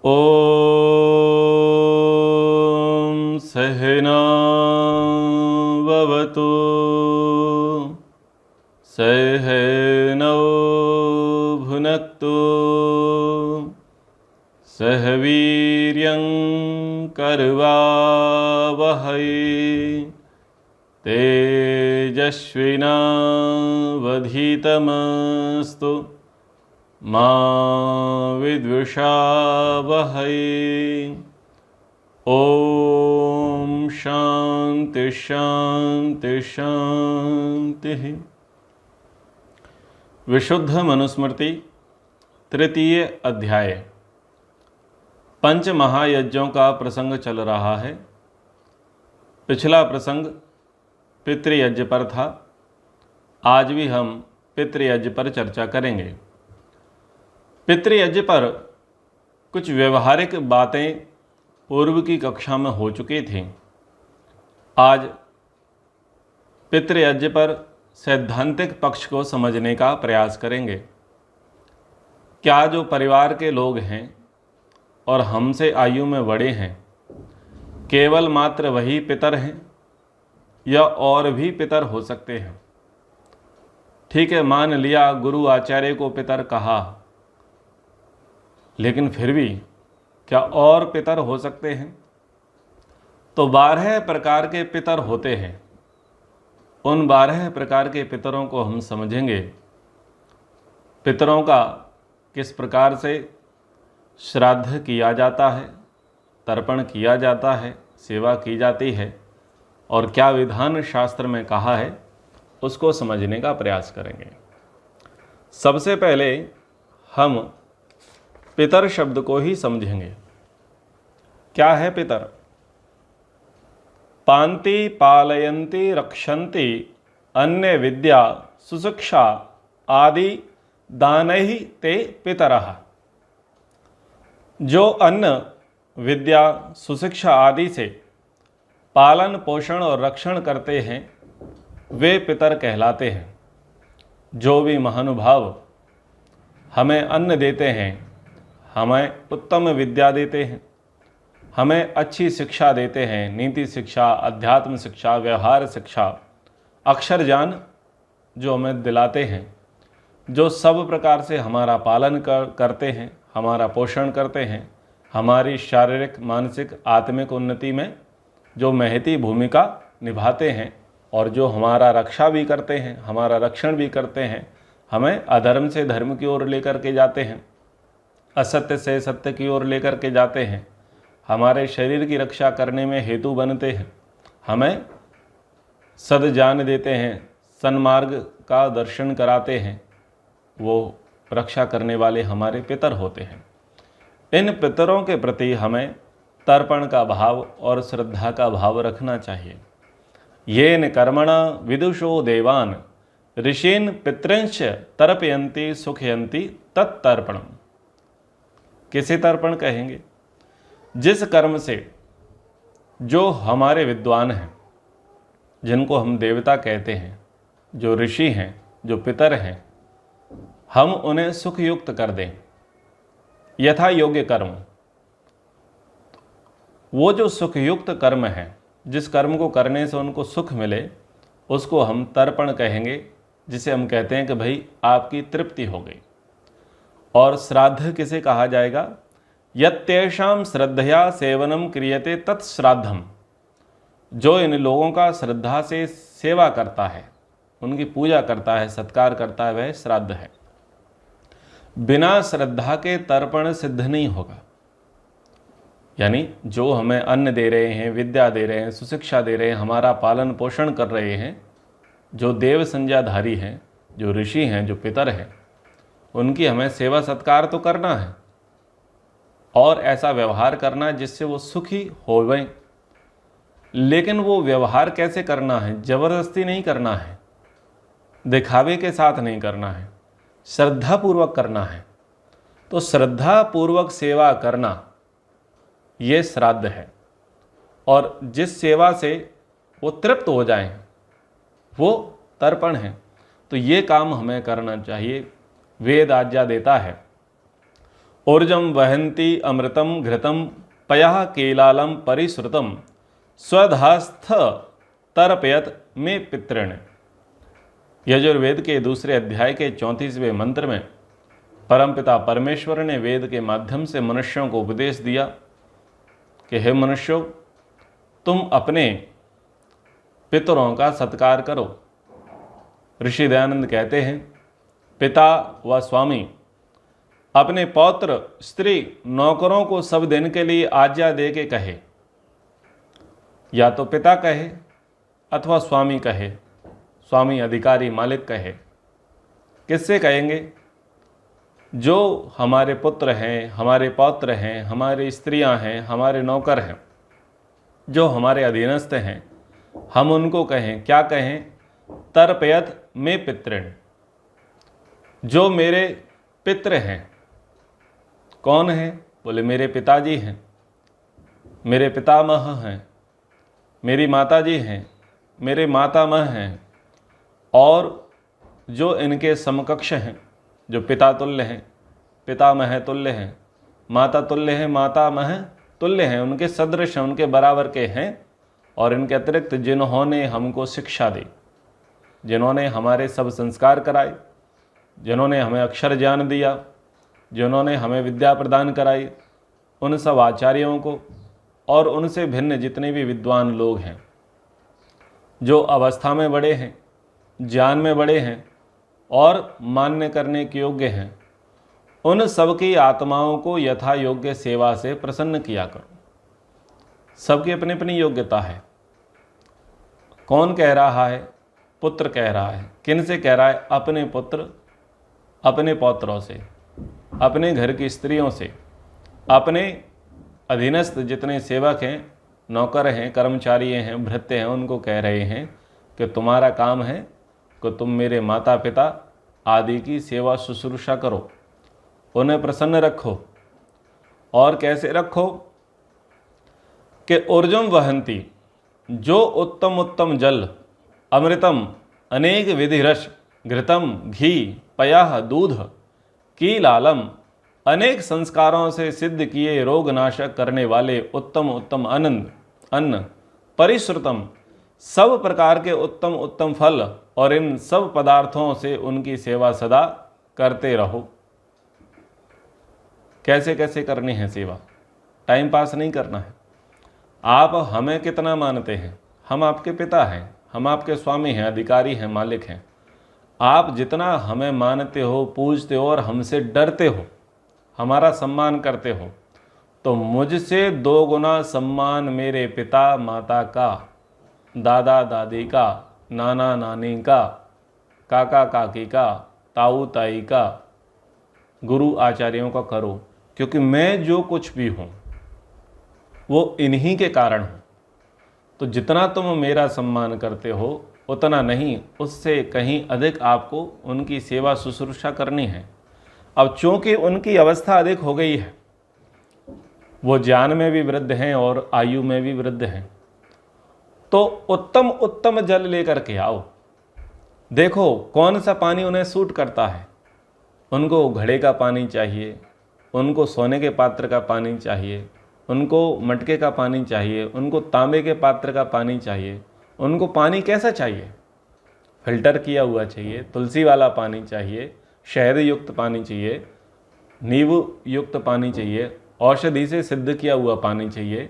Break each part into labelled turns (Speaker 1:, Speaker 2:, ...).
Speaker 1: ॐ सहना भवतु सहनौ भुनक्तु सह वीर्यं करवावहै तेजस्विनावधीतमस्तु मा विद्विषावहै। ॐ शान्ति शान्ति शान्तिः। विशुद्ध मनुस्मृति तृतीय अध्याय। पंच महायज्ञों का प्रसंग चल रहा है। पिछला प्रसंग पितृयज्ञ पर था। आज भी हम पितृयज्ञ पर चर्चा करेंगे। पितृयज्ञ पर कुछ व्यवहारिक बातें पूर्व की कक्षा में हो चुकी थीं। आज पितृयज्ञ पर सैद्धांतिक पक्ष को समझने का प्रयास करेंगे। क्या जो परिवार के लोग हैं और हमसे आयु में बड़े हैं, केवल मात्र वही पितर हैं या और भी पितर हो सकते हैं? ठीक है, मान लिया गुरु आचार्य को पितर कहा, लेकिन फिर भी क्या और पितर हो सकते हैं? तो 12 प्रकार के पितर होते हैं। उन 12 प्रकार के पितरों को हम समझेंगे। पितरों का किस प्रकार से श्राद्ध किया जाता है, तर्पण किया जाता है, सेवा की जाती है और क्या विधान शास्त्र में कहा है, उसको समझने का प्रयास करेंगे। सबसे पहले हम पितर शब्द को ही समझेंगे। क्या है पितर? पांति पालयन्ति रक्षन्ति अन्य विद्या सुशिक्षा आदि दानैः ते पितरः। जो अन्न विद्या सुशिक्षा आदि से पालन पोषण और रक्षण करते हैं वे पितर कहलाते हैं। जो भी महानुभाव हमें अन्न देते हैं, हमें उत्तम विद्या देते हैं, हमें अच्छी शिक्षा देते हैं, नीति शिक्षा, अध्यात्म शिक्षा, व्यवहार शिक्षा, अक्षर ज्ञान जो हमें दिलाते हैं, जो सब प्रकार से हमारा पालन करते हैं, हमारा पोषण करते हैं, हमारी शारीरिक मानसिक आत्मिक उन्नति में जो महती भूमिका निभाते हैं और जो हमारा रक्षा भी करते हैं, हमारा रक्षण भी करते हैं, हमें अधर्म से धर्म की ओर लेकर के जाते हैं, असत्य से सत्य की ओर लेकर के जाते हैं, हमारे शरीर की रक्षा करने में हेतु बनते हैं, हमें सद्ज्ञान देते हैं, सन्मार्ग का दर्शन कराते हैं, वो रक्षा करने वाले हमारे पितर होते हैं। इन पितरों के प्रति हमें तर्पण का भाव और श्रद्धा का भाव रखना चाहिए। येन कर्मणा विदुषो देवान ऋषीन् पितृंश्च तर्पयन्ति सुखयन्ति तत्तर्पणम्। किसे तर्पण कहेंगे? जिस कर्म से जो हमारे विद्वान हैं, जिनको हम देवता कहते हैं, जो ऋषि हैं, जो पितर हैं, हम उन्हें सुखयुक्त कर दें, यथा योग्य कर्म। वो जो सुखयुक्त कर्म है, जिस कर्म को करने से उनको सुख मिले, उसको हम तर्पण कहेंगे, जिसे हम कहते हैं कि भाई आपकी तृप्ति हो गई। और श्राद्ध किसे कहा जाएगा? यत्तेषां श्रद्धया सेवनम क्रियते तत्श्राद्धम। जो इन लोगों का श्रद्धा से सेवा करता है, उनकी पूजा करता है, सत्कार करता है, वह श्राद्ध है। बिना श्रद्धा के तर्पण सिद्ध नहीं होगा। यानी जो हमें अन्न दे रहे हैं, विद्या दे रहे हैं, सुशिक्षा दे रहे हैं, हमारा पालन पोषण कर रहे हैं, जो देव संज्ञाधारी हैं, जो ऋषि हैं, जो पितर हैं, उनकी हमें सेवा सत्कार तो करना है और ऐसा व्यवहार करना है जिससे वो सुखी होवें। लेकिन वो व्यवहार कैसे करना है? जबरदस्ती नहीं करना है, दिखावे के साथ नहीं करना है, श्रद्धापूर्वक करना है। तो श्रद्धापूर्वक सेवा करना ये श्राद्ध है। और जिस सेवा से वो तृप्त हो जाएं वो तर्पण है। तो ये काम हमें करना चाहिए। वेद आज्ञा देता है ऊर्जम वहन्ति अमृतम घृतम पयः केलालम परिश्रुतम स्वधास्थ तर्पयत में पितृण। यजुर्वेद के दूसरे अध्याय के 34वें मंत्र में परमपिता परमेश्वर ने वेद के माध्यम से मनुष्यों को उपदेश दिया कि हे मनुष्यों, तुम अपने पितरों का सत्कार करो। ऋषि दयानंद कहते हैं, पिता व स्वामी अपने पौत्र, स्त्री, नौकरों को सब दिन के लिए आज्ञा दे के कहे, या तो पिता कहे अथवा स्वामी कहे, स्वामी अधिकारी मालिक कहे। किससे कहेंगे? जो हमारे पुत्र हैं, हमारे पौत्र हैं, हमारी स्त्रियां हैं, हमारे नौकर हैं, जो हमारे अधीनस्थ हैं, हम उनको कहें। क्या कहें? तर्पयत में पितृण, जो मेरे पितृ हैं। कौन है? बोले मेरे पिताजी हैं, मेरे पितामह हैं, मेरी माताजी हैं, मेरे मातामह हैं, और जो इनके समकक्ष हैं, जो पिता तुल्य हैं, पितामह तुल्य हैं, माता तुल्य हैं, मातामह तुल्य हैं, उनके सदृश हैं, उनके बराबर के हैं। और इनके अतिरिक्त जिन्होंने हमको शिक्षा दी, जिन्होंने हमारे सब संस्कार कराए, जिन्होंने हमें अक्षर ज्ञान दिया, जिन्होंने हमें विद्या प्रदान कराई, उन सब आचार्यों को और उनसे भिन्न जितने भी विद्वान लोग हैं, जो अवस्था में बड़े हैं, ज्ञान में बड़े हैं और मान्य करने के योग्य हैं, उन सबकी आत्माओं को यथा योग्य सेवा से प्रसन्न किया करो। सबकी अपनी अपनी योग्यता है। कौन कह रहा है? पुत्र कह रहा है। किन से कह रहा है? अपने पुत्र, अपने पौत्रों से, अपने घर की स्त्रियों से, अपने अधीनस्थ जितने सेवक हैं, नौकर हैं, कर्मचारी हैं, भृत्य हैं, उनको कह रहे हैं कि तुम्हारा काम है कि तुम मेरे माता पिता आदि की सेवा शुश्रूषा करो, उन्हें प्रसन्न रखो। और कैसे रखो? कि ऊर्जम वहन्ति, जो उत्तम उत्तम जल, अमृतम अनेक विधि रस, घृतम घी, पयः दूध, कीलालम अनेक संस्कारों से सिद्ध किए रोगनाशक करने वाले उत्तम उत्तम अन्न, परिश्रुतम सब प्रकार के उत्तम उत्तम फल, और इन सब पदार्थों से उनकी सेवा सदा करते रहो। कैसे कैसे करनी है सेवा? टाइम पास नहीं करना है। आप हमें कितना मानते हैं? हम आपके पिता हैं, हम आपके स्वामी हैं, अधिकारी हैं, मालिक हैं। आप जितना हमें मानते हो, पूजते हो और हमसे डरते हो, हमारा सम्मान करते हो, तो मुझसे 2 गुना सम्मान मेरे पिता माता का, दादा दादी का, नाना नानी का, काका काकी का, ताऊ ताई का, गुरु आचार्यों का करो। क्योंकि मैं जो कुछ भी हूँ वो इन्हीं के कारण हूँ। तो जितना तुम मेरा सम्मान करते हो उतना नहीं, उससे कहीं अधिक आपको उनकी सेवा शुश्रूषा करनी है। अब चूंकि उनकी अवस्था अधिक हो गई है, वो ज्ञान में भी वृद्ध हैं और आयु में भी वृद्ध हैं, तो उत्तम उत्तम जल लेकर के आओ। देखो कौन सा पानी उन्हें सूट करता है। उनको घड़े का पानी चाहिए, उनको सोने के पात्र का पानी चाहिए, उनको मटके का पानी चाहिए, उनको तांबे के पात्र का पानी चाहिए। उनको पानी कैसा चाहिए? फिल्टर किया हुआ चाहिए, तुलसी वाला पानी चाहिए, शहद युक्त पानी चाहिए, नींबू युक्त पानी चाहिए, औषधि से सिद्ध किया हुआ पानी चाहिए।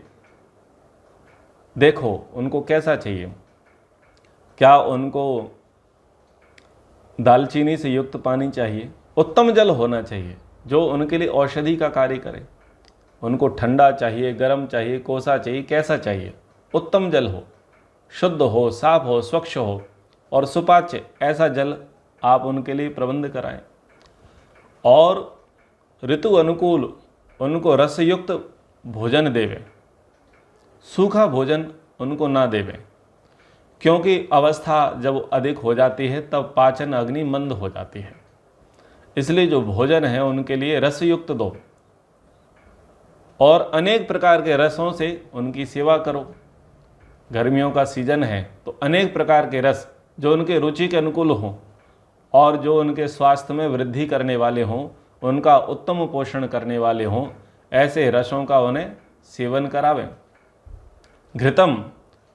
Speaker 1: देखो उनको कैसा चाहिए। क्या उनको दालचीनी से युक्त पानी चाहिए? उत्तम जल होना चाहिए जो उनके लिए औषधि का कार्य करे। उनको ठंडा चाहिए, गर्म चाहिए, कोसा चाहिए, कैसा चाहिए? उत्तम जल हो, शुद्ध हो, साफ हो, स्वच्छ हो और सुपाच्य, ऐसा जल आप उनके लिए प्रबंध कराएं। और ऋतु अनुकूल उनको रसयुक्त भोजन देवें, सूखा भोजन उनको ना देवें। क्योंकि अवस्था जब अधिक हो जाती है तब पाचन अग्नि मंद हो जाती है। इसलिए जो भोजन है उनके लिए रसयुक्त दो और अनेक प्रकार के रसों से उनकी सेवा करो। गर्मियों का सीजन है तो अनेक प्रकार के रस जो उनके रुचि के अनुकूल हों और जो उनके स्वास्थ्य में वृद्धि करने वाले हों, उनका उत्तम पोषण करने वाले हों, ऐसे रसों का उन्हें सेवन करावें। घृतम,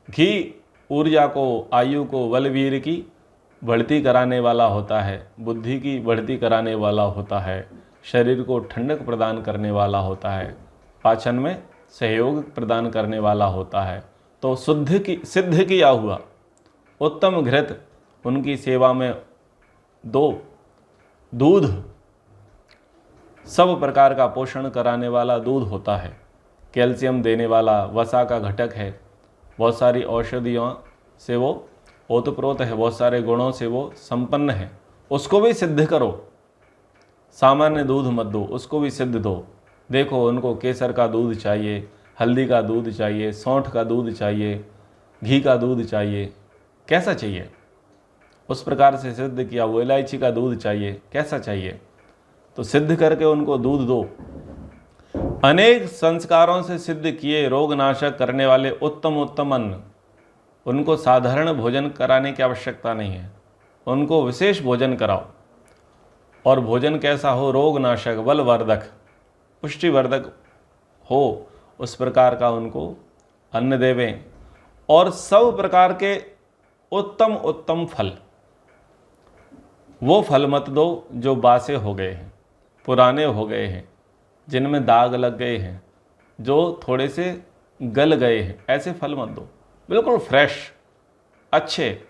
Speaker 1: घी ऊर्जा को, आयु को, बलवीर की बढ़ती कराने वाला होता है, बुद्धि की बढ़ती कराने वाला होता है, शरीर को ठंडक प्रदान करने वाला होता है, पाचन में सहयोग प्रदान करने वाला होता है। तो सिद्ध किया हुआ उत्तम घृत उनकी सेवा में दो। दूध, सब प्रकार का पोषण कराने वाला दूध होता है, कैल्शियम देने वाला, वसा का घटक है, बहुत सारी औषधियों से वो ओतप्रोत है, बहुत सारे गुणों से वो संपन्न है। उसको भी सिद्ध करो, सामान्य दूध मत दो, उसको भी सिद्ध दो। देखो उनको केसर का दूध चाहिए, हल्दी का दूध चाहिए, सौंठ का दूध चाहिए, घी का दूध चाहिए, कैसा चाहिए उस प्रकार से सिद्ध किया। वो इलायची का दूध चाहिए, कैसा चाहिए, तो सिद्ध करके उनको दूध दो। अनेक संस्कारों से सिद्ध किए रोगनाशक करने वाले उत्तम उत्तम अन्न, उनको साधारण भोजन कराने की आवश्यकता नहीं है, उनको विशेष भोजन कराओ। और भोजन कैसा हो, रोगनाशक, बलवर्धक, पुष्टिवर्धक हो, उस प्रकार का उनको अन्न देवें। और सब प्रकार के उत्तम उत्तम फल, वो फल मत दो जो बासे हो गए हैं, पुराने हो गए हैं, जिनमें दाग लग गए हैं, जो थोड़े से गल गए हैं, ऐसे फल मत दो। बिल्कुल फ्रेश, अच्छे,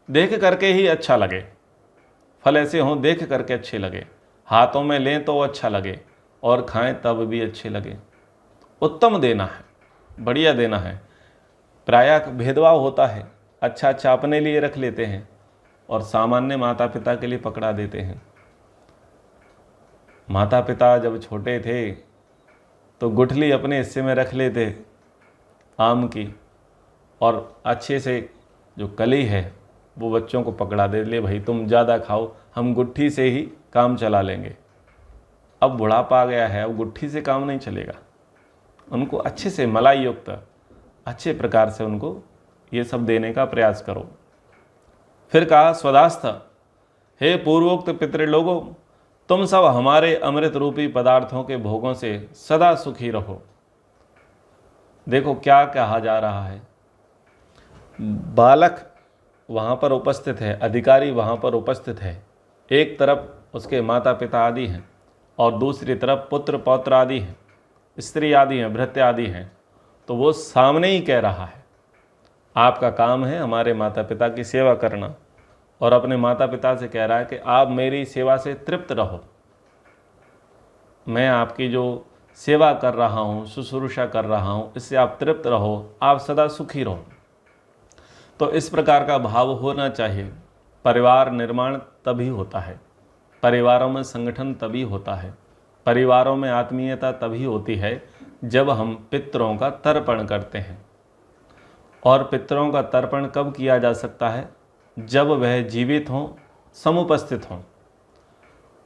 Speaker 1: देख करके ही अच्छा लगे। फल ऐसे हों देख करके अच्छे लगे, हाथों में लें तो अच्छा लगे और खाएं तब भी अच्छे लगे। उत्तम देना है, बढ़िया देना है। प्रायः भेदभाव होता है, अच्छा अच्छा अपने लिए रख लेते हैं और सामान्य माता पिता के लिए पकड़ा देते हैं। माता पिता जब छोटे थे तो गुठली अपने हिस्से में रख लेते आम की, और अच्छे से जो कली है वो बच्चों को पकड़ा दे, ले भाई तुम ज़्यादा खाओ, हम गुट्ठी से ही काम चला लेंगे। अब बुढ़ापा आ गया है, अब गुट्ठी से काम नहीं चलेगा। उनको अच्छे से मलाई युक्त अच्छे प्रकार से उनको ये सब देने का प्रयास करो। फिर कहा स्वदास्थ, हे पूर्वोक्त पितृलोगों, तुम सब हमारे अमृत रूपी पदार्थों के भोगों से सदा सुखी रहो। देखो क्या कहा जा रहा है, बालक वहाँ पर उपस्थित है, अधिकारी वहाँ पर उपस्थित है, एक तरफ उसके माता पिता आदि हैं और दूसरी तरफ पुत्र पौत्र आदि हैं, स्त्री आदि हैं, भृत्य आदि हैं। तो वो सामने ही कह रहा है आपका काम है हमारे माता पिता की सेवा करना, और अपने माता पिता से कह रहा है कि आप मेरी सेवा से तृप्त रहो, मैं आपकी जो सेवा कर रहा हूँ, शुश्रूषा कर रहा हूँ, इससे आप तृप्त रहो, आप सदा सुखी रहो। तो इस प्रकार का भाव होना चाहिए। परिवार निर्माण तभी होता है, परिवारों में संगठन तभी होता है, परिवारों में आत्मीयता तभी होती है जब हम पितरों का तर्पण करते हैं। और पितरों का तर्पण कब किया जा सकता है, जब वह जीवित हों, समुपस्थित हों।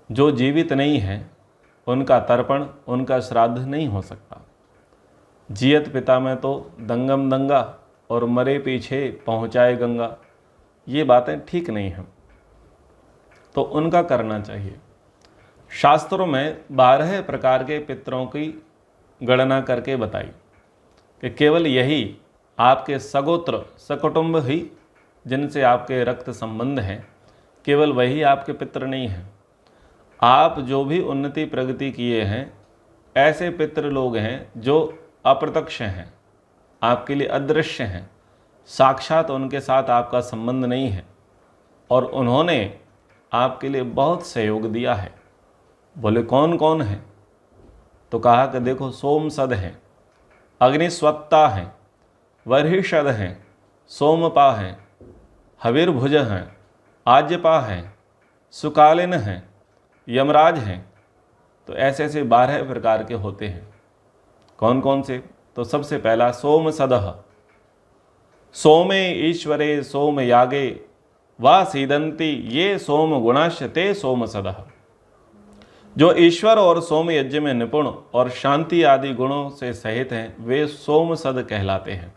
Speaker 1: जो जीवित नहीं हैं उनका तर्पण, उनका श्राद्ध नहीं हो सकता। जियत पिता में तो दंगम दंगा और मरे पीछे पहुँचाए गंगा, ये बातें ठीक नहीं हैं, तो उनका करना चाहिए। शास्त्रों में 12 प्रकार के पितरों की गणना करके बताई कि केवल यही आपके सगोत्र सकुटुंब ही, जिनसे आपके रक्त संबंध हैं, केवल वही आपके पितर नहीं हैं। आप जो भी उन्नति प्रगति किए हैं, ऐसे पितृ लोग हैं जो अप्रत्यक्ष हैं, आपके लिए अदृश्य हैं, साक्षात उनके साथ आपका संबंध नहीं है, और उन्होंने आपके लिए बहुत सहयोग दिया है। बोले कौन कौन है, तो कहा कि देखो सोमसद हैं, अग्निस्वत्ता हैं, वर्हिषद हैं, सोमपा हैं, हविर्भुज हैं, आज्यपा हैं, सुकालिन हैं, यमराज हैं। तो ऐसे ऐसे 12 प्रकार के होते हैं। कौन कौन से, तो सबसे पहला सोमसदः, सोमे ईश्वरे सोम यागे वा सीदंती ये सोम गुणाश्च ते सोमसदः। जो ईश्वर और सोम यज्ञ में निपुण और शांति आदि गुणों से सहित हैं, वे सोमसद कहलाते हैं।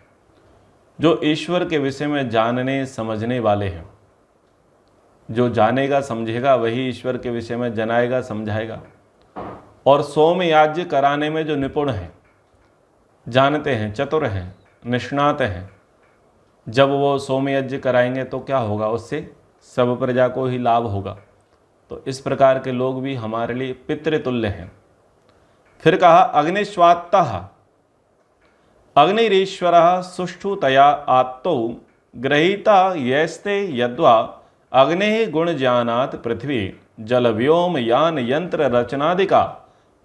Speaker 1: जो ईश्वर के विषय में जानने समझने वाले हैं, जो जानेगा समझेगा वही ईश्वर के विषय में जनाएगा समझाएगा। और सोमयाज्य कराने में जो निपुण हैं, जानते हैं, चतुर हैं, निष्णात हैं, जब वो सोमयज्ञ कराएंगे तो क्या होगा, उससे सब प्रजा को ही लाभ होगा। तो इस प्रकार के लोग भी हमारे लिए पितृतुल्य हैं। फिर कहा अग्निस्वात्तः अग्निरीश्वरः सुष्ठुतया आत्तौ गृहीता यस्ते यद्वा अग्नेः गुणज्ञानात् पृथ्वी जल व्योम यान यंत्र रचनादिका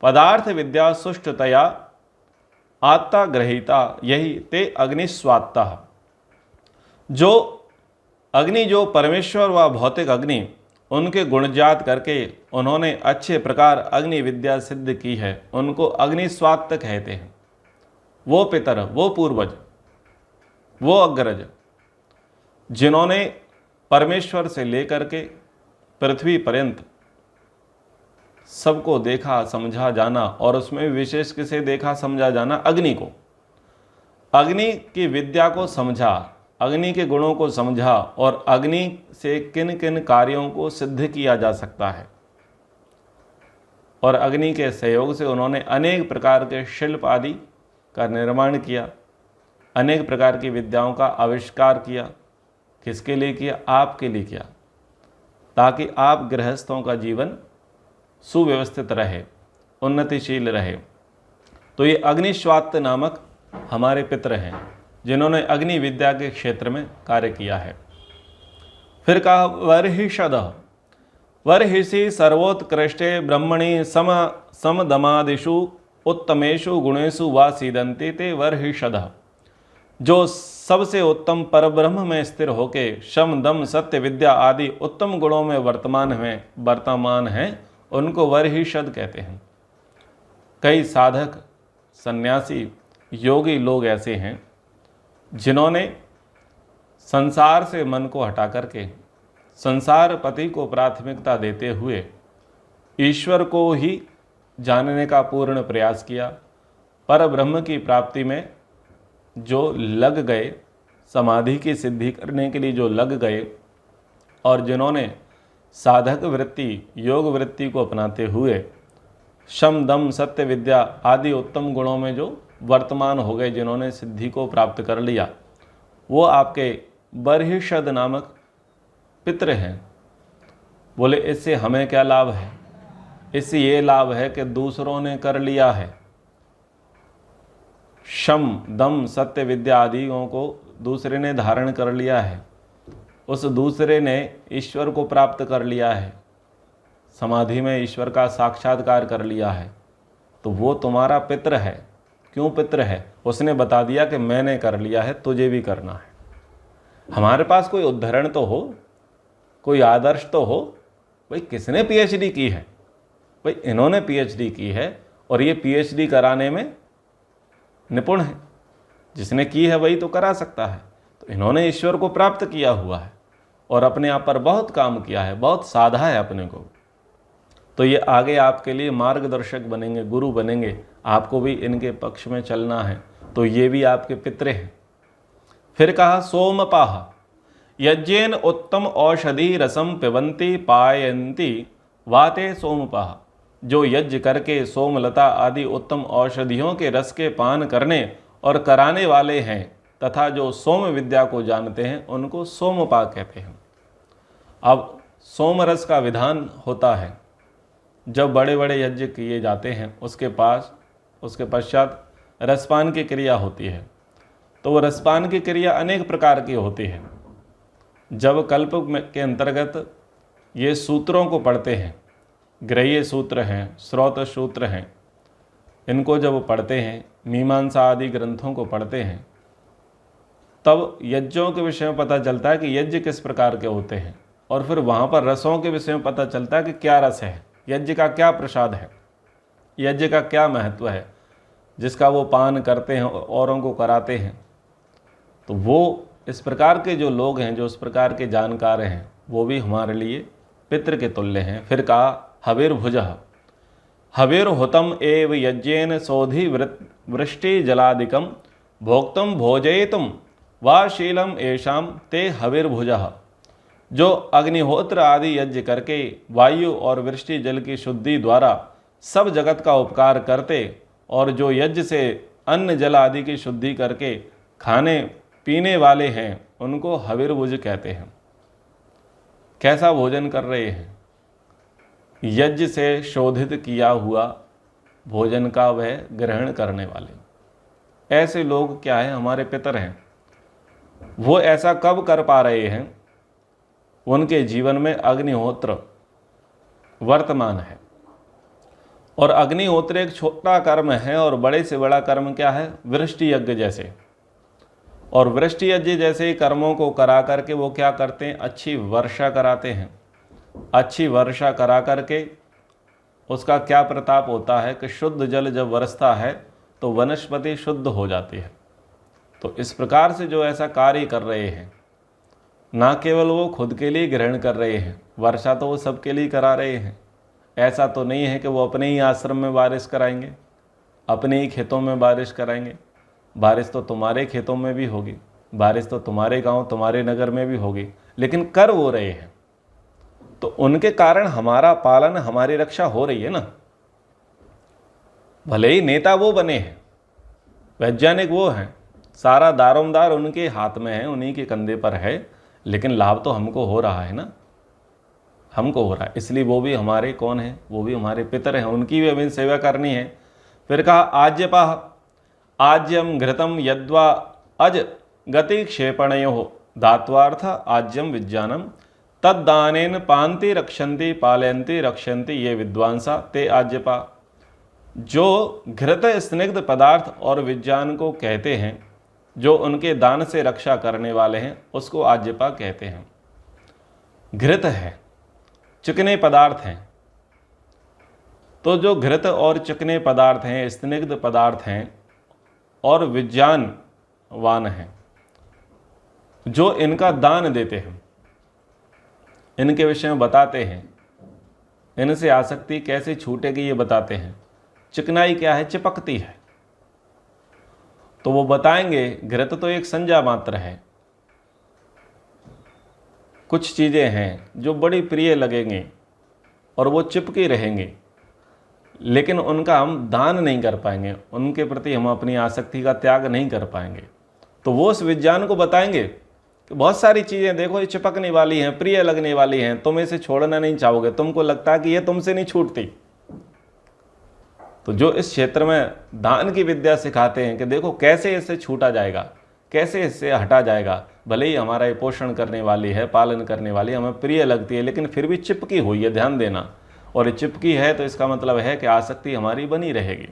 Speaker 1: पदार्थ विद्या सुष्ठुतया आत्ता गृहीता यही ते अग्निस्वात्तः। जो अग्नि, जो परमेश्वर व भौतिक अग्नि, उनके गुणजात करके उन्होंने अच्छे प्रकार अग्नि विद्या सिद्ध की है, उनको अग्निस्वात्त कहते हैं। वो पितर, वो पूर्वज, वो अग्रज, जिन्होंने परमेश्वर से लेकर के पृथ्वी पर्यंत सबको देखा समझा जाना, और उसमें विशेष किसे देखा समझा जाना, अग्नि को, अग्नि की विद्या को समझा, अग्नि के गुणों को समझा, और अग्नि से किन किन कार्यों को सिद्ध किया जा सकता है। और अग्नि के सहयोग से उन्होंने अनेक प्रकार के शिल्प आदि का निर्माण किया, अनेक प्रकार की विद्याओं का आविष्कार किया। किसके लिए किया? आपके लिए किया, ताकि आप गृहस्थों का जीवन सुव्यवस्थित रहे, उन्नतिशील रहे। तो ये अग्निस्वात्त नामक हमारे पितर हैं, जिन्होंने अग्नि विद्या के क्षेत्र में कार्य किया है। फिर कहा वर्हिषद वर्हिषि सर्वोत्कृष्टे ब्रह्मणि समदमादिषु उत्तमेषु गुणेषु वा सीदन्ति ते वर्हिषद। जो सबसे उत्तम परब्रह्म में स्थिर होके शम दम सत्य विद्या आदि उत्तम गुणों में वर्तमान हैं, उनको वर्हिषद कहते हैं। कई साधक, सन्यासी, योगी लोग ऐसे हैं जिन्होंने संसार से मन को हटा करके संसार पति को प्राथमिकता देते हुए ईश्वर को ही जानने का पूर्ण प्रयास किया, पर ब्रह्म की प्राप्ति में जो लग गए, समाधि की सिद्धि करने के लिए जो लग गए, और जिन्होंने साधक वृत्ति, योग वृत्ति को अपनाते हुए शम दम सत्य विद्या आदि उत्तम गुणों में जो वर्तमान हो गए, जिन्होंने सिद्धि को प्राप्त कर लिया, वो आपके बर्हिषद नामक पितृ हैं। बोले इससे हमें क्या लाभ है? इससे ये लाभ है कि दूसरों ने कर लिया है, शम दम सत्य विद्या आदियों को दूसरे ने धारण कर लिया है, उस दूसरे ने ईश्वर को प्राप्त कर लिया है, समाधि में ईश्वर का साक्षात्कार कर लिया है, तो वो तुम्हारा पितृ है। क्यों पितृ है? उसने बता दिया कि मैंने कर लिया है, तुझे भी करना है। हमारे पास कोई उदाहरण तो हो, कोई आदर्श तो हो। भाई किसने पीएचडी की है? भाई इन्होंने पीएचडी की है और ये पीएचडी कराने में निपुण है। जिसने की है वही तो करा सकता है। तो इन्होंने ईश्वर को प्राप्त किया हुआ है और अपने आप पर बहुत काम किया है, बहुत साधा है अपने को। तो ये आगे आपके लिए मार्गदर्शक बनेंगे, गुरु बनेंगे। आपको भी इनके पक्ष में चलना है, तो ये भी आपके पितृ हैं। फिर कहा सोमपाह यज्ञेन उत्तम औषधि रसम पिबंती पायंती वाते सोमपाह। जो यज्ञ करके सोमलता आदि उत्तम औषधियों के रस के पान करने और कराने वाले हैं तथा जो सोम विद्या को जानते हैं, उनको सोमपा कहते हैं। अब सोम रस का विधान होता है जब बड़े बड़े यज्ञ किए जाते हैं, उसके पश्चात रसपान की क्रिया होती है। तो वो रसपान की क्रिया अनेक प्रकार की होती है। जब कल्प के अंतर्गत ये सूत्रों को पढ़ते हैं, ग्रह्य सूत्र हैं, श्रौत सूत्र हैं, इनको जब पढ़ते हैं, मीमांसा आदि ग्रंथों को पढ़ते हैं, तब यज्ञों के विषय में पता चलता है कि यज्ञ किस प्रकार के होते हैं, और फिर वहाँ पर रसों के विषय में पता चलता है कि क्या रस है, यज्ञ का क्या प्रसाद है, यज्ञ का क्या महत्व है, जिसका वो पान करते हैं, औरों को कराते हैं। तो वो इस प्रकार के जो लोग हैं, जो इस प्रकार के जानकार हैं, वो भी हमारे लिए पितृ के तुल्य हैं। फिर कहा हविर्भुजः हविर्हुतम एव यज्ञेन सौधि वृष्टि जलादिकम भोक्तम भोजयितुम वा शीलम येषाम ते हविर्भुजः। जो अग्निहोत्र आदि यज्ञ करके वायु और वृष्टि जल की शुद्धि द्वारा सब जगत का उपकार करते और जो यज्ञ से अन्न जल आदि की शुद्धि करके खाने पीने वाले हैं उनको हविर्भुज कहते हैं। कैसा भोजन कर रहे हैं? यज्ञ से शोधित किया हुआ भोजन का वह ग्रहण करने वाले ऐसे लोग क्या है? हमारे पितर हैं। वो ऐसा कब कर पा रहे हैं? उनके जीवन में अग्निहोत्र वर्तमान है, और अग्निहोत्र एक छोटा कर्म है और बड़े से बड़ा कर्म क्या है? वृष्टि यज्ञ जैसे। और वृष्टि यज्ञ जैसे कर्मों को करा करके वो क्या करते हैं? अच्छी वर्षा कराते हैं। अच्छी वर्षा करा करके उसका क्या प्रताप होता है कि शुद्ध जल जब बरसता है तो वनस्पति शुद्ध हो जाती है। तो इस प्रकार से जो ऐसा कार्य कर रहे हैं, ना केवल वो खुद के लिए ग्रहण कर रहे हैं, वर्षा तो वो सबके लिए करा रहे हैं। ऐसा तो नहीं है कि वो अपने ही आश्रम में बारिश कराएंगे, अपने ही खेतों में बारिश कराएंगे। बारिश तो तुम्हारे खेतों में भी होगी, बारिश तो तुम्हारे गांव तुम्हारे नगर में भी होगी, लेकिन कर वो रहे हैं तो उनके कारण हमारा पालन हमारी रक्षा हो रही है ना। भले ही नेता वो बने हैं, वैज्ञानिक वो हैं, सारा दारोमदार उनके हाथ में है, उन्हीं के कंधे पर है, लेकिन लाभ तो हमको हो रहा है ना, हमको हो रहा है। इसलिए वो भी हमारे कौन है? वो भी हमारे पितर हैं, उनकी भी हमें सेवा करनी है। फिर कहा आज्यपाह आज्यम घृतम यद्वा अज गति क्षेपणयो धात्वार्थ आज्यम विज्ञानम तद्दानेन पान्ति रक्षन्ति पालयन्ति रक्षन्ति ये विद्वांसा ते आज्यपा। जो घृत स्निग्ध पदार्थ और विज्ञान को कहते हैं, जो उनके दान से रक्षा करने वाले हैं, उसको आज्यपा कहते हैं। घृत है, चिकने पदार्थ हैं, तो जो घृत और चिकने पदार्थ हैं, स्निग्ध पदार्थ हैं और विज्ञानवान हैं, जो इनका दान देते हैं, इनके विषय में बताते हैं, इनसे आसक्ति कैसे छूटेगी ये बताते हैं। चिकनाई क्या है? चिपकती है, तो वो बताएंगे। घृत तो एक संज्ञा मात्र है, कुछ चीज़ें हैं जो बड़ी प्रिय लगेंगी और वो चिपकी रहेंगी, लेकिन उनका हम दान नहीं कर पाएंगे, उनके प्रति हम अपनी आसक्ति का त्याग नहीं कर पाएंगे। तो वो उस विज्ञान को बताएंगे कि बहुत सारी चीज़ें देखो ये चिपकने वाली हैं, प्रिय लगने वाली हैं, तुम इसे छोड़ना नहीं चाहोगे, तुमको लगता है कि ये तुमसे नहीं छूटती। तो जो इस क्षेत्र में दान की विद्या सिखाते हैं कि देखो कैसे इससे छूटा जाएगा, कैसे इससे हटा जाएगा, भले ही हमारा ये पोषण करने वाली है, पालन करने वाली, हमें प्रिय लगती है, लेकिन फिर भी चिपकी हुई है, ध्यान देना। और ये चिपकी है तो इसका मतलब है कि आसक्ति हमारी बनी रहेगी।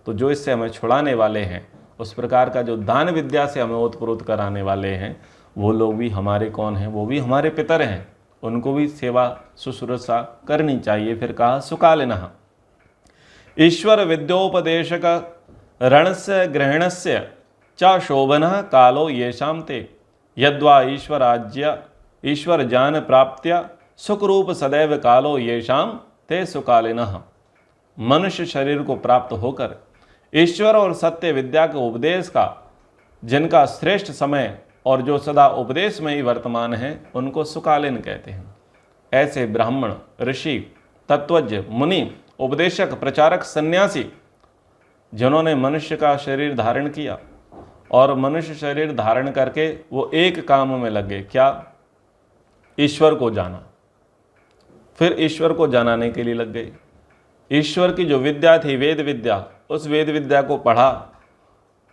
Speaker 1: तो जो इससे हमें छुड़ाने वाले हैं, उस प्रकार का जो दान विद्या से हमें ओतप्रोत कराने वाले हैं, वो लोग भी हमारे कौन हैं? वो भी हमारे पितर हैं, उनको भी सेवा शुश्रूषा करनी चाहिए। फिर कहा सुकालिनः ईश्वर विद्योपदेशक रणस्य ग्रहणस्य च शोभनः कालो येषां ते यद्वा ईश्वर ज्ञान प्राप्त्या सुखरूप सदैव कालो येषां ते सुकालिनः। मनुष्य शरीर को प्राप्त होकर ईश्वर और सत्य विद्या के उपदेश का जिनका श्रेष्ठ समय और जो सदा उपदेश में ही वर्तमान है, उनको सुकालीन कहते हैं। ऐसे ब्राह्मण, ऋषि, तत्वज्ञ, मुनि, उपदेशक, प्रचारक, सन्यासी, जिन्होंने मनुष्य का शरीर धारण किया और मनुष्य शरीर धारण करके वो एक काम में लग गए, क्या? ईश्वर को जाना। फिर ईश्वर को जानाने के लिए लग गए। ईश्वर की जो विद्या थी, वेद विद्या, उस वेद विद्या को पढ़ा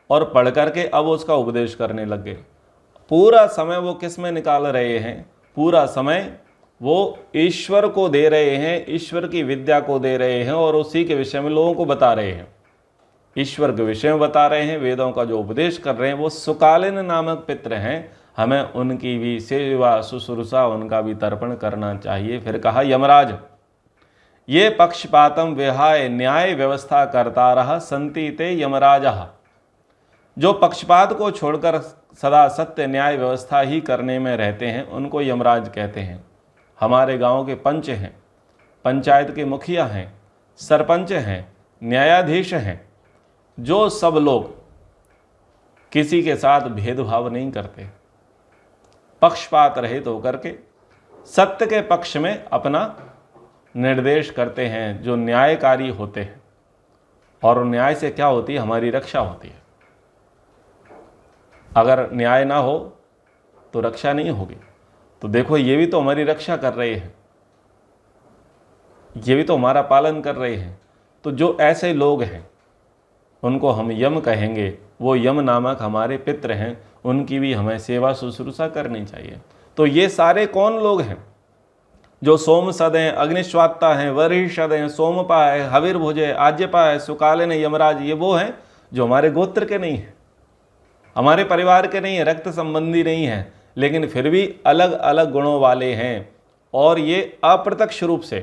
Speaker 1: और पढ़ करके अब उसका उपदेश करने लग गए। पूरा समय वो किस में निकाल रहे हैं? पूरा समय वो ईश्वर को दे रहे हैं, ईश्वर की विद्या को दे रहे हैं और उसी के विषय में लोगों को बता रहे हैं। ईश्वर के विषय में बता रहे हैं, वेदों का जो उपदेश कर रहे हैं, वो सुकालीन नामक पितर हैं। हमें उनकी भी सेवा शुश्रूषा, उनका भी तर्पण करना चाहिए। फिर कहा यमराज ये पक्षपातम विहाय न्याय व्यवस्था कर्तारः सन्ति ते यमराजः। जो पक्षपात को छोड़कर सदा सत्य न्याय व्यवस्था ही करने में रहते हैं, उनको यमराज कहते हैं। हमारे गांव के पंच हैं, पंचायत के मुखिया हैं, सरपंच हैं, न्यायाधीश हैं, जो सब लोग किसी के साथ भेदभाव नहीं करते, पक्षपात रहित होकर के सत्य के पक्ष में अपना निर्देश करते हैं, जो न्यायकारी होते हैं। और न्याय से क्या होती है? हमारी रक्षा होती है। अगर न्याय ना हो तो रक्षा नहीं होगी। तो देखो, ये भी तो हमारी रक्षा कर रहे हैं, ये भी तो हमारा पालन कर रहे हैं। तो जो ऐसे लोग हैं उनको हम यम कहेंगे, वो यम नामक हमारे पितृ हैं, उनकी भी हमें सेवा शुश्रूषा करनी चाहिए। तो ये सारे कौन लोग हैं? जो सोमसद हैं, अग्निश्वात्ता हैं, वरिषद हैं, सोमपा है, हविर्भुज है, आज्यपा है, सुकालिन है, यमराज, ये वो हैं जो हमारे गोत्र के नहीं हैं, हमारे परिवार के नहीं है, रक्त संबंधी नहीं है, लेकिन फिर भी अलग अलग गुणों वाले हैं। और ये अप्रत्यक्ष रूप से,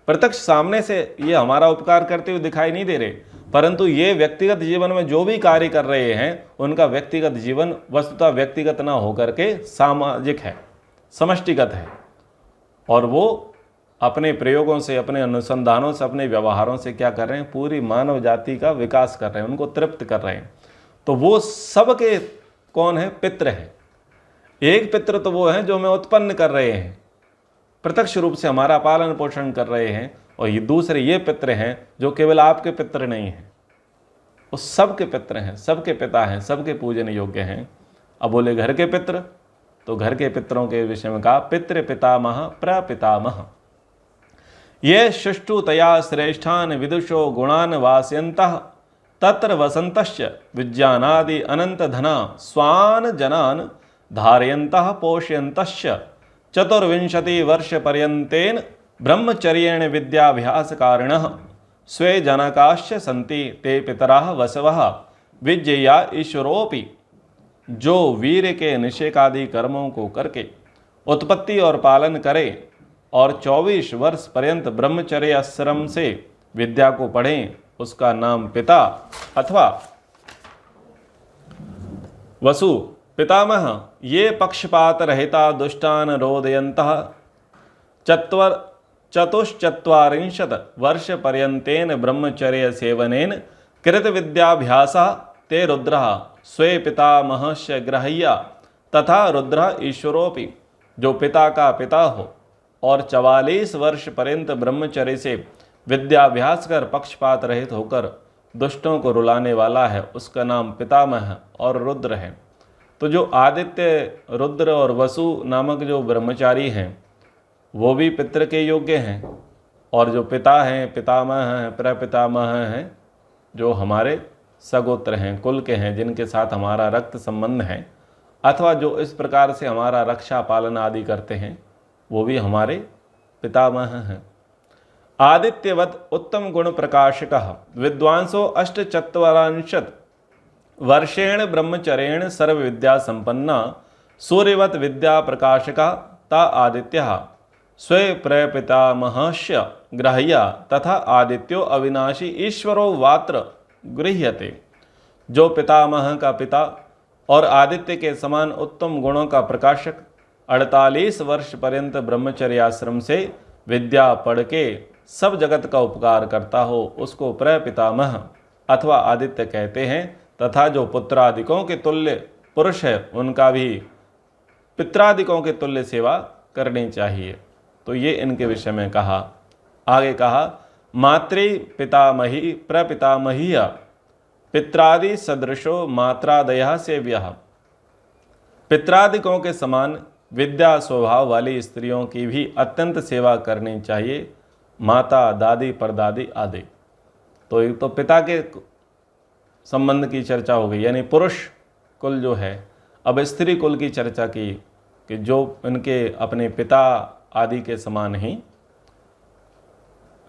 Speaker 1: प्रत्यक्ष सामने से ये हमारा उपकार करते हुए दिखाई नहीं दे रहे, परंतु ये व्यक्तिगत जीवन में जो भी कार्य कर रहे हैं उनका व्यक्तिगत जीवन वस्तुतः व्यक्तिगत ना होकर के सामाजिक है, समष्टिगत है। और वो अपने प्रयोगों से, अपने अनुसंधानों से, अपने व्यवहारों से क्या कर रहे हैं? पूरी मानव जाति का विकास कर रहे हैं, उनको तृप्त कर रहे हैं। तो वो सबके कौन है? पितृ हैं। एक पितृ तो वो हैं जो हमें उत्पन्न कर रहे हैं, प्रत्यक्ष रूप से हमारा पालन पोषण कर रहे हैं, और ये दूसरे ये पितृ हैं जो केवल आपके पितृ नहीं हैं, वो सबके पितृ हैं, सबके पिता हैं, सबके पूजन योग्य हैं। अब बोले घर के पितृ, तो घर के पितरों के विषय में कहा पितृ पितामह प्रपितामह। ये सुष्ठुतया श्रेष्ठान विदुषो गुणान वास्यन्तः तत्र वसन्तश्च विज्ञानादि अनंत धना स्वान जनान धारयन्तः पोषयन्तश्च 24 वर्ष पर्यन्तेन ब्रह्मचर्येण विद्याभ्यासकारिणः स्वे जनकाश्च सन्ति ते पितराः वसवः विज्ञेया ईश्वरोपि। जो वीर के निषेकादि कर्मों को करके उत्पत्ति और पालन करे और 24 वर्ष पर्यंत ब्रह्मचर्य आश्रम से विद्या को पढ़ें, उसका नाम पिता अथवा वसु पितामह। ये पक्षपात रहिता दुष्टान रोदयन्तः चतुश्चत्वारिंशत् वर्ष पर्यन्तेन ब्रह्मचर्य सेवनेन कृत विद्याभ्यासः ते रुद्रः स्वे पितामहस्य ग्रह्य तथा रुद्र ईश्वरोपि। जो पिता का पिता हो और 44 वर्ष पर्यंत ब्रह्मचर्य से विद्याभ्यास कर पक्षपात रहित होकर दुष्टों को रुलाने वाला है, उसका नाम पितामह और रुद्र है। तो जो आदित्य, रुद्र और वसु नामक जो ब्रह्मचारी हैं वो भी पितृ के योग्य हैं, और जो पिता हैं, पितामह हैं, प्रपितामह हैं, जो हमारे सगोत्र हैं, कुल के हैं, जिनके साथ हमारा रक्त संबंध है, अथवा जो इस प्रकार से हमारा रक्षा पालन आदि करते हैं, वो भी हमारे पितामह हैं। आदित्यवत उत्तम गुण प्रकाशकः विद्वांसो 48 वर्षेण ब्रह्मचर्येण सर्व विद्या संपन्ना सूर्यवत विद्या प्रकाशका ता आदित्यः स्वे प्रपितामहस्य ग्राह्य तथा आदित्यो अविनाशी ईश्वरो वात्र गृह्यते। जो पितामह का पिता और आदित्य के समान उत्तम गुणों का प्रकाशक 48 वर्ष पर्यंत ब्रह्मचर्य आश्रम से विद्या पढ़ के सब जगत का उपकार करता हो, उसको प्रपितामह अथवा आदित्य कहते हैं। तथा जो पुत्रादिकों के तुल्य पुरुष है, उनका भी पित्रादिकों के तुल्य सेवा करनी चाहिए। तो ये इनके विषय में कहा। आगे कहा मातृ पितामही प्रपितामहीय पित्रादि सदृशो मात्रादयः सेव्यः। पित्रादिकों के समान विद्या स्वभाव वाली स्त्रियों की भी अत्यंत सेवा करनी चाहिए, माता, दादी, परदादी आदि। तो एक तो पिता के संबंध की चर्चा हो गई, यानी पुरुष कुल जो है। अब स्त्री कुल की चर्चा की कि जो इनके अपने पिता आदि के समान ही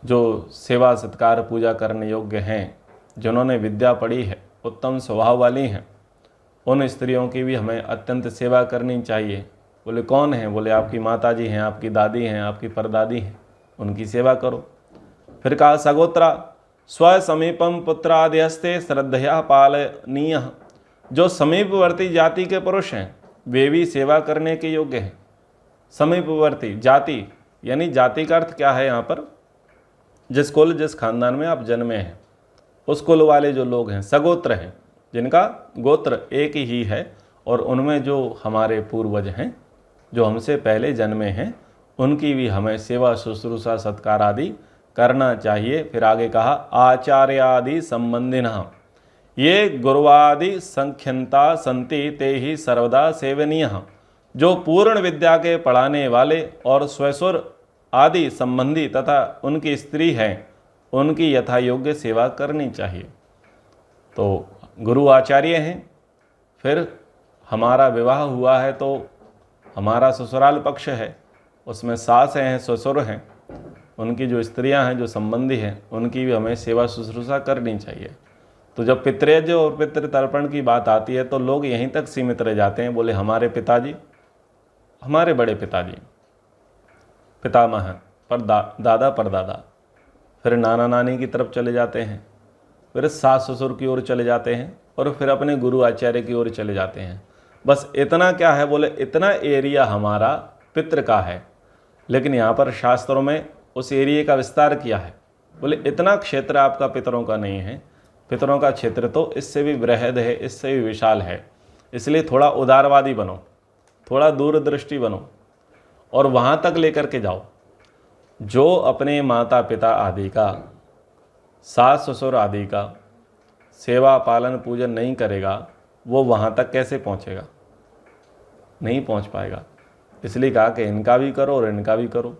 Speaker 1: जो सेवा सत्कार पूजा करने योग्य हैं, जिन्होंने विद्या पढ़ी है, उत्तम स्वभाव वाली हैं, उन स्त्रियों की भी हमें अत्यंत सेवा करनी चाहिए। बोले कौन है? बोले आपकी माता जी हैं, आपकी दादी हैं, आपकी परदादी हैं, उनकी सेवा करो। फिर कहा सगोत्रा स्व समीपम पुत्राद्यस्ते श्रद्धया पालनीय। जो समीपवर्ती जाति के पुरुष हैं वे भी सेवा करने के योग्य हैं। समीपवर्ती जाति यानी जाति का अर्थ क्या है यहाँ पर? जिस कुल जिस खानदान में आप जन्मे हैं उस कुल वाले जो लोग हैं, सगोत्र हैं, जिनका गोत्र एक ही है, और उनमें जो हमारे पूर्वज हैं जो हमसे पहले जन्मे हैं, उनकी भी हमें सेवा शुश्रूषा सत्कार आदि करना चाहिए। फिर आगे कहा आचार्य आदि संबंधिनः ये गुरुवादि संख्यंता संति ते ही सर्वदा सेवनीयः। जो पूर्ण विद्या के पढ़ाने वाले और स्वसुर आदि संबंधी तथा उनकी स्त्री हैं, उनकी यथा योग्य सेवा करनी चाहिए। तो गुरु आचार्य हैं, फिर हमारा विवाह हुआ है तो हमारा ससुराल पक्ष है, उसमें सास हैं, ससुर हैं, उनकी जो स्त्रियां हैं, जो संबंधी हैं, उनकी भी हमें सेवा शुश्रूषा करनी चाहिए। तो जब पितृयज्ञ और पितृतर्पण की बात आती है तो लोग यहीं तक सीमित रह जाते हैं, बोले हमारे पिताजी, हमारे बड़े पिताजी, पितामह पर दादा परदादा, फिर नाना नानी की तरफ चले जाते हैं, फिर सास ससुर की ओर चले जाते हैं, और फिर अपने गुरु आचार्य की ओर चले जाते हैं। बस इतना क्या है, बोले इतना एरिया हमारा पितृ का है, लेकिन यहाँ पर शास्त्रों में उस एरिया का विस्तार किया है। बोले इतना क्षेत्र आपका पितरों का नहीं है, पितरों का क्षेत्र तो इससे भी बृहद है, इससे भी विशाल है। इसलिए थोड़ा उदारवादी बनो, थोड़ा दूरदृष्टि बनो और वहाँ तक लेकर के जाओ। जो अपने माता पिता आदि का, सास ससुर आदि का सेवा पालन पूजन नहीं करेगा, वो वहाँ तक कैसे पहुँचेगा? नहीं पहुँच पाएगा। इसलिए कहा कि इनका भी करो और इनका भी करो।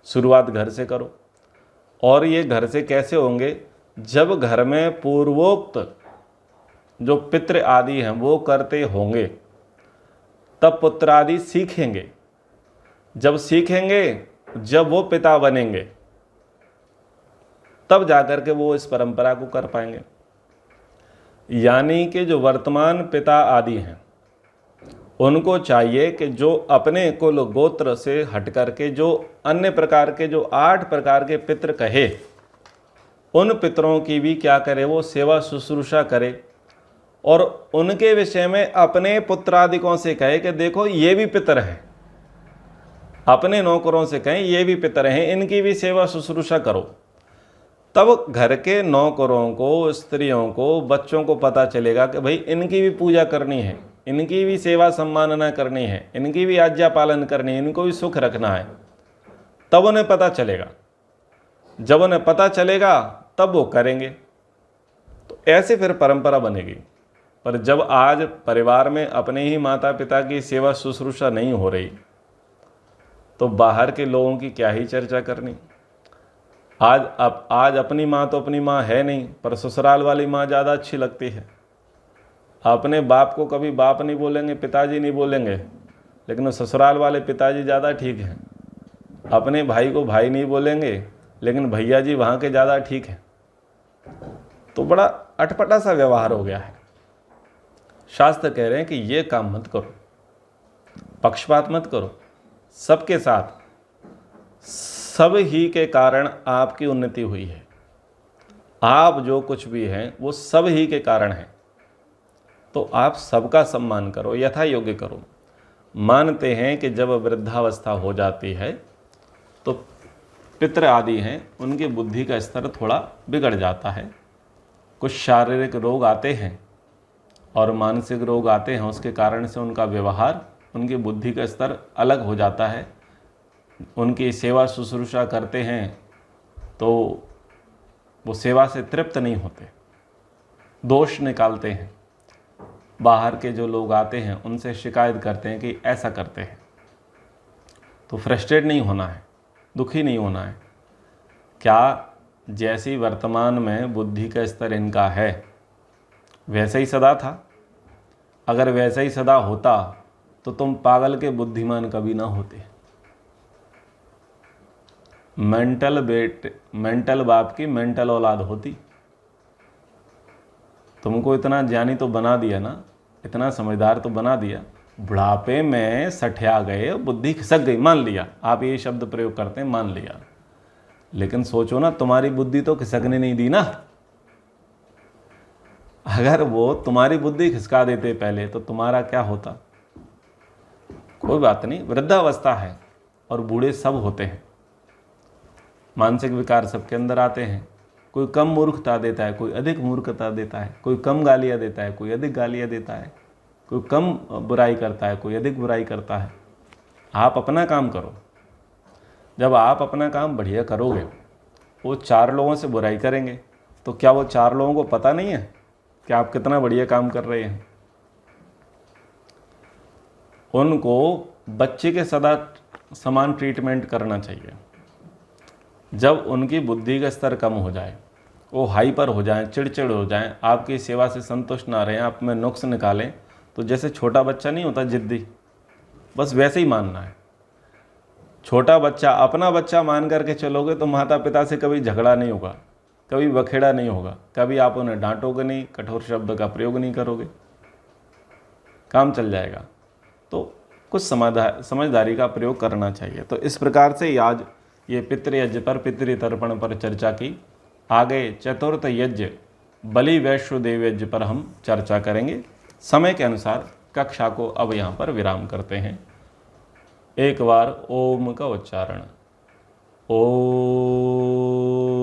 Speaker 1: शुरुआत घर से करो। और ये घर से कैसे होंगे? जब घर में पूर्वोक्त जो पितृ आदि हैं वो करते होंगे, तब पुत्र आदि सीखेंगे। जब सीखेंगे, जब वो पिता बनेंगे, तब जाकर के वो इस परंपरा को कर पाएंगे। यानी कि जो वर्तमान पिता आदि हैं, उनको चाहिए कि जो अपने कुल गोत्र से हट करके जो अन्य प्रकार के जो 8 प्रकार के पितृ कहे, उन पितरों की भी क्या करे, वो सेवा शुश्रूषा करे और उनके विषय में अपने पुत्रादिकों से कहे कि देखो ये भी पितर हैं। अपने नौकरों से कहें ये भी पितर हैं, इनकी भी सेवा शुश्रूषा करो। तब घर के नौकरों को, स्त्रियों को, बच्चों को पता चलेगा कि भाई इनकी भी पूजा करनी है, इनकी भी सेवा सम्मानना करनी है, इनकी भी आज्ञा पालन करनी है, इनको भी सुख रखना है। तब उन्हें पता चलेगा। जब उन्हें पता चलेगा तब वो करेंगे। तो ऐसे फिर परंपरा बनेगी। पर जब आज परिवार में अपने ही माता पिता की सेवा शुश्रूषा नहीं हो रही, तो बाहर के लोगों की क्या ही चर्चा करनी। आज अपनी माँ तो अपनी माँ है नहीं, पर ससुराल वाली माँ ज़्यादा अच्छी लगती है। अपने बाप को कभी बाप नहीं बोलेंगे, पिताजी नहीं बोलेंगे, लेकिन ससुराल वाले पिताजी ज़्यादा ठीक हैं। अपने भाई को भाई नहीं बोलेंगे, लेकिन भैया जी वहाँ के ज़्यादा ठीक हैं। तो बड़ा अटपटा सा व्यवहार हो गया है। शास्त्र कह रहे हैं कि ये काम मत करो, पक्षपात मत करो। सबके साथ, सब ही के कारण आपकी उन्नति हुई है। आप जो कुछ भी हैं वो सब ही के कारण हैं। तो आप सबका सम्मान करो, यथा योग्य करो। मानते हैं कि जब वृद्धावस्था हो जाती है तो पितृ आदि हैं, उनकी बुद्धि का स्तर थोड़ा बिगड़ जाता है। कुछ शारीरिक रोग आते हैं और मानसिक रोग आते हैं, उसके कारण से उनका व्यवहार, उनकी बुद्धि का स्तर अलग हो जाता है। उनकी सेवा शुश्रूषा करते हैं तो वो सेवा से तृप्त नहीं होते, दोष निकालते हैं। बाहर के जो लोग आते हैं उनसे शिकायत करते हैं कि ऐसा करते हैं। तो फ्रस्ट्रेट नहीं होना है, दुखी नहीं होना है। क्या जैसी वर्तमान में बुद्धि का स्तर इनका है वैसा ही सदा था? अगर वैसा ही सदा होता तो तुम पागल के बुद्धिमान कभी ना होते। मेंटल बाप की मेंटल औलाद होती। तुमको इतना ज्ञानी तो बना दिया ना, इतना समझदार तो बना दिया, बुढ़ापे में सठिया गए, बुद्धि खिसक गई, मान लिया। आप ये शब्द प्रयोग करते हैं, मान लिया। लेकिन सोचो ना, तुम्हारी बुद्धि तो खिसकने नहीं दी ना। अगर वो तुम्हारी बुद्धि खिसका देते पहले तो तुम्हारा क्या होता? कोई बात नहीं, वृद्धावस्था है और बूढ़े सब होते हैं। मानसिक विकार सबके अंदर आते हैं। कोई कम मूर्खता देता है, कोई अधिक मूर्खता देता है, कोई कम गालियाँ देता है, कोई अधिक गालियाँ देता है, कोई कम बुराई करता है, कोई अधिक बुराई करता है। आप अपना काम करो, जब आप अपना काम बढ़िया करोगे, वो 4 लोगों से बुराई करेंगे, तो क्या वो 4 लोगों को पता नहीं है कि आप कितना बढ़िया काम कर रहे हैं? उनको बच्चे के सदा समान ट्रीटमेंट करना चाहिए। जब उनकी बुद्धि का स्तर कम हो जाए, वो हाइपर हो जाएं, चिड़चिड़ हो जाएं, आपकी सेवा से संतुष्ट ना रहें, आप में नुक्स निकालें, तो जैसे छोटा बच्चा नहीं होता जिद्दी, बस वैसे ही मानना है। छोटा बच्चा अपना बच्चा मान करके चलोगे तो माता पिता से कभी झगड़ा नहीं होगा, कभी बखेड़ा नहीं होगा, कभी आप उन्हें डांटोगे नहीं, कठोर शब्द का प्रयोग नहीं करोगे, काम चल जाएगा। तो कुछ समझदारी का प्रयोग करना चाहिए। तो इस प्रकार से आज ये पितृयज्ञ पर, पितृतर्पण पर चर्चा की। आगे चतुर्थ यज्ञ बलि वैश्वदेव यज्ञ पर हम चर्चा करेंगे। समय के अनुसार कक्षा को अब यहाँ पर विराम करते हैं। एक बार ओम का उच्चारण। ओम।